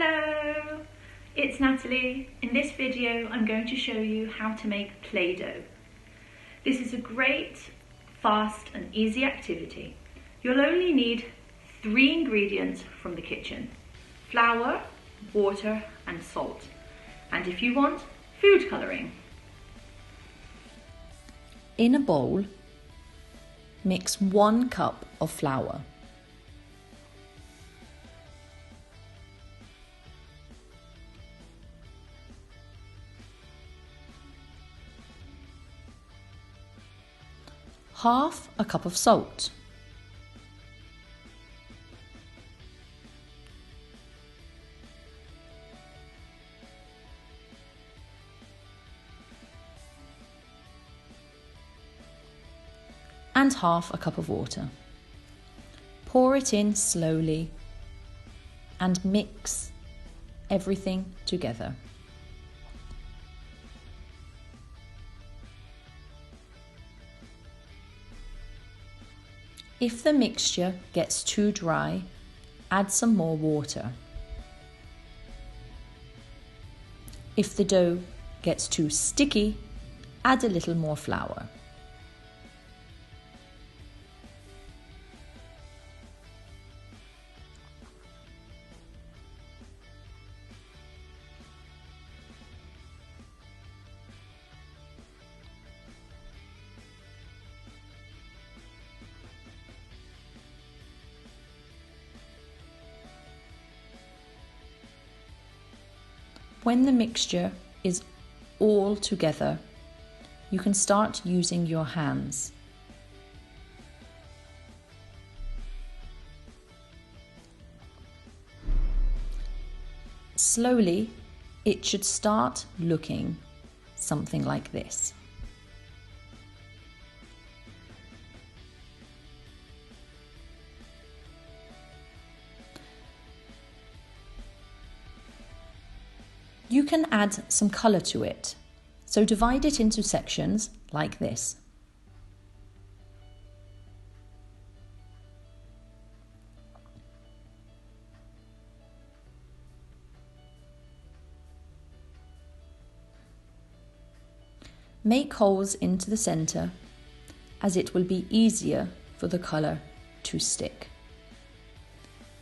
Hello, it's Natalie. In this video I'm going to show you how to make Play-Doh. This is a great, fast and easy activity. You'll only need 3 ingredients from the kitchen: flour, water and salt, and if you want, food colouring. In a bowl, mix 1 cup of flour. Half a cup of salt. And half a cup of water. Pour it in slowly and mix everything together. If the mixture gets too dry, add some more water. If the dough gets too sticky, add a little more flour. When the mixture is all together, you can start using your hands. Slowly, it should start looking something like this. You can add some colour to it, so divide it into sections like this. Make holes into the centre, as it will be easier for the colour to stick.